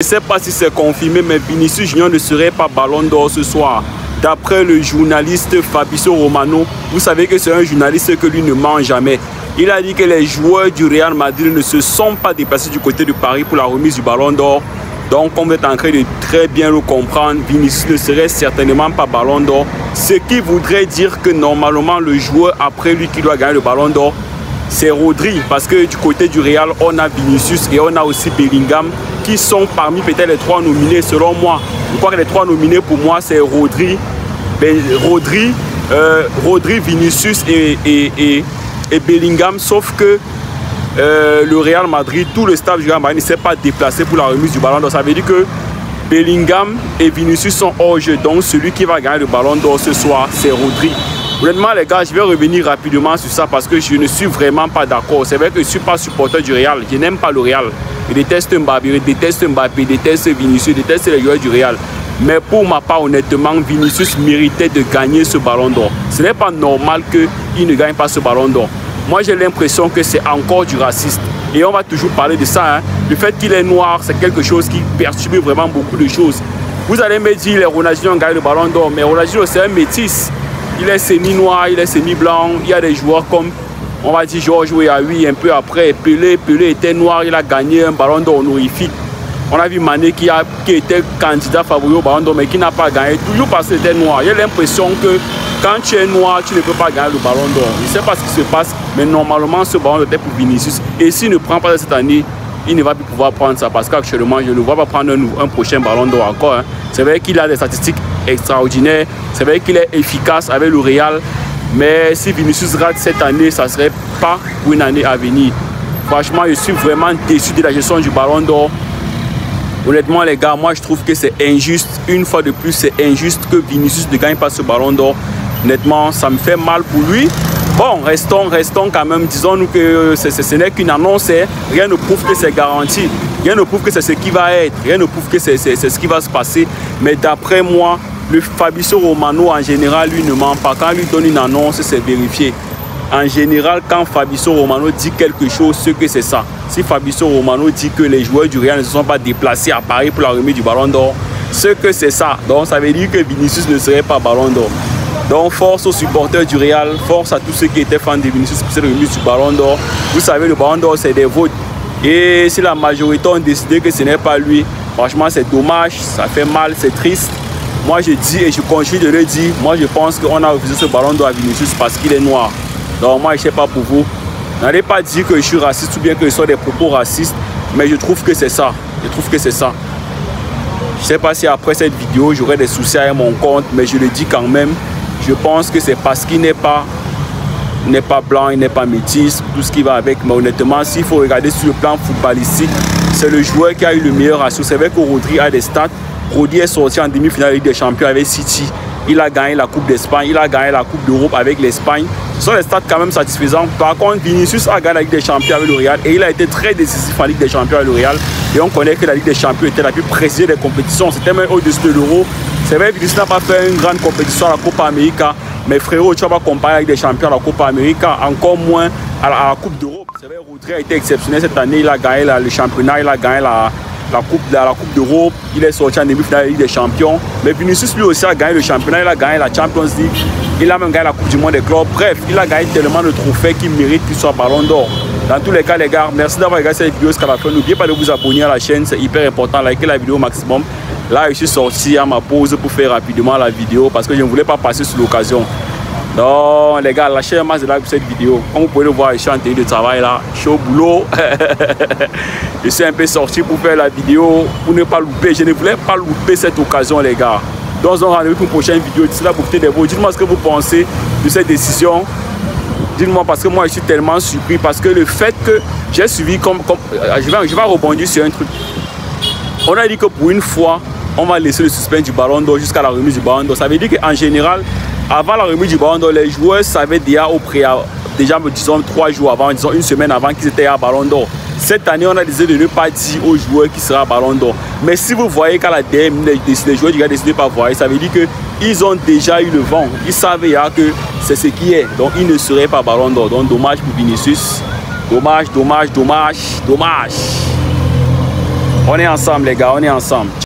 Je ne sais pas si c'est confirmé, mais Vinicius Junior ne serait pas Ballon d'Or ce soir. D'après le journaliste Fabrizio Romano, vous savez que c'est un journaliste que lui ne ment jamais. Il a dit que les joueurs du Real Madrid ne se sont pas déplacés du côté de Paris pour la remise du Ballon d'Or. Donc, on est en train de très bien le comprendre, Vinicius ne serait certainement pas Ballon d'Or. Ce qui voudrait dire que normalement, le joueur après lui qui doit gagner le Ballon d'Or, c'est Rodri. Parce que du côté du Real, on a Vinicius et on a aussi Bellingham qui sont parmi peut-être les trois nominés selon moi. Je crois que les trois nominés pour moi, c'est Rodri, Vinicius et Bellingham. Sauf que le Real Madrid, tout le staff du Real Madrid ne s'est pas déplacé pour la remise du Ballon d'Or. Ça veut dire que Bellingham et Vinicius sont hors jeu. Donc celui qui va gagner le Ballon d'Or ce soir, c'est Rodri. Honnêtement les gars, je vais revenir rapidement sur ça parce que je ne suis vraiment pas d'accord. C'est vrai que je ne suis pas supporter du Real. Je n'aime pas le Real. Je déteste Mbappé, je déteste Vinicius, je déteste les joueurs du Real. Mais pour ma part, honnêtement, Vinicius méritait de gagner ce Ballon d'Or. Ce n'est pas normal qu'il ne gagne pas ce Ballon d'Or. Moi, j'ai l'impression que c'est encore du racisme. Et on va toujours parler de ça. Hein. Le fait qu'il est noir, c'est quelque chose qui perturbe vraiment beaucoup de choses. Vous allez me dire, les Ronaldinho ont gagné le Ballon d'Or, mais Ronaldinho, c'est un métis. Il est semi-noir, il est semi-blanc. Il y a des joueurs comme, on va dire, Georges Weah, un peu après. Pelé était noir, il a gagné un Ballon d'Or honorifique. On a vu Mané qui était candidat favori au Ballon d'Or, mais qui n'a pas gagné, toujours parce qu'il était noir. J'ai l'impression que quand tu es noir, tu ne peux pas gagner le Ballon d'Or. Je ne sais pas ce qui se passe, mais normalement, ce Ballon d'Or était pour Vinicius. Et s'il ne prend pas cette année, il ne va plus pouvoir prendre ça. Parce qu'actuellement, je ne vois pas prendre un prochain Ballon d'Or encore. Hein. C'est vrai qu'il a des statistiques extraordinaires. C'est vrai qu'il est efficace avec le Real. Mais si Vinicius rate cette année, ça ne serait pas pour une année à venir. Franchement, je suis vraiment déçu de la gestion du Ballon d'Or. Honnêtement les gars, moi je trouve que c'est injuste. Une fois de plus, c'est injuste que Vinicius ne gagne pas ce Ballon d'Or. Honnêtement, ça me fait mal pour lui. Bon, restons quand même. Disons-nous que ce n'est qu'une annonce. Rien ne prouve que c'est garanti. Rien ne prouve que c'est ce qui va être. Rien ne prouve que c'est ce qui va se passer. Mais d'après moi, le Fabrizio Romano en général, lui ne ment pas. Quand il donne une annonce, c'est vérifié. En général, quand Fabrizio Romano dit quelque chose, c'est que c'est ça. Si Fabrizio Romano dit que les joueurs du Real ne se sont pas déplacés à Paris pour la remise du Ballon d'Or, c'est que c'est ça. Donc ça veut dire que Vinicius ne serait pas Ballon d'Or. Donc force aux supporters du Real, force à tous ceux qui étaient fans de Vinicius pour cette remise du Ballon d'Or. Vous savez, le Ballon d'Or, c'est des votes. Et si la majorité ont décidé que ce n'est pas lui, franchement, c'est dommage, ça fait mal, c'est triste. Moi, je dis et je continue de le dire, moi, je pense qu'on a refusé ce Ballon d'Or à Vinicius parce qu'il est noir. Donc moi, je ne sais pas pour vous. N'allez pas dire que je suis raciste ou bien que ce sont des propos racistes, mais je trouve que c'est ça. Je trouve que c'est ça. Je ne sais pas si après cette vidéo, j'aurai des soucis avec mon compte, mais je le dis quand même. Je pense que c'est parce qu'il n'est pas blanc, il n'est pas métis, tout ce qui va avec. Mais honnêtement, s'il faut regarder sur le plan footballistique, c'est le joueur qui a eu le meilleur ratio. C'est vrai que Rodri a des stats. Rodri est sorti en demi-finale de Ligue des Champions avec City. Il a gagné la Coupe d'Espagne, il a gagné la Coupe d'Europe avec l'Espagne. Ce sont des stats quand même satisfaisants. Par contre, Vinicius a gagné la Ligue des Champions avec le Real et il a été très décisif en Ligue des Champions avec le Real. Et on connaît que la Ligue des Champions était la plus précise des compétitions. C'était même au-dessus de l'Euro. C'est vrai que Vinicius n'a pas fait une grande compétition à la Copa América. Mais frérot, tu vas pas comparer la Ligue des Champions à la Copa América, encore moins à la Coupe d'Europe. C'est vrai, Rodri a été exceptionnel cette année. Il a gagné le championnat, il a gagné la Coupe d'Europe, il est sorti en demi-finale de la Ligue des Champions. Mais Vinicius lui aussi a gagné le championnat, il a gagné la Champions League, il a même gagné la Coupe du Monde des clubs. Bref, il a gagné tellement de trophées qu'il mérite qu'il soit Ballon d'Or. Dans tous les cas les gars, merci d'avoir regardé cette vidéo jusqu'à la fin. N'oubliez pas de vous abonner à la chaîne, c'est hyper important, likez la vidéo au maximum. Là je suis sorti à ma pause pour faire rapidement la vidéo parce que je ne voulais pas passer sur l'occasion. Donc les gars, lâchez un max de like pour cette vidéo. Comme vous pouvez le voir, je suis en tenue de travail là, je suis au boulot. Je suis un peu sorti pour faire la vidéo, pour ne pas louper. Je ne voulais pas louper cette occasion les gars. Donc on rendez-vous pour une prochaine vidéo. D'ici là, profitez des votes. Dites-moi ce que vous pensez de cette décision. Dites-moi parce que moi je suis tellement surpris. Parce que le fait que j'ai suivi je vais rebondir sur un truc. On a dit que pour une fois, on va laisser le suspense du Ballon d'Or jusqu'à la remise du Ballon d'Or. Ça veut dire qu'en général, avant la remise du Ballon d'Or, les joueurs savaient déjà disons 3 jours avant, disons une semaine avant qu'ils étaient à Ballon d'Or. Cette année, on a décidé de ne pas dire aux joueurs qui sera Ballon d'Or. Mais si vous voyez qu'à la DM, les joueurs du gars décident de ne pas voir, ça veut dire qu'ils ont déjà eu le vent. Ils savaient que c'est ce qui est. Donc, ils ne seraient pas Ballon d'Or. Donc, dommage pour Vinicius. Dommage. On est ensemble les gars, on est ensemble.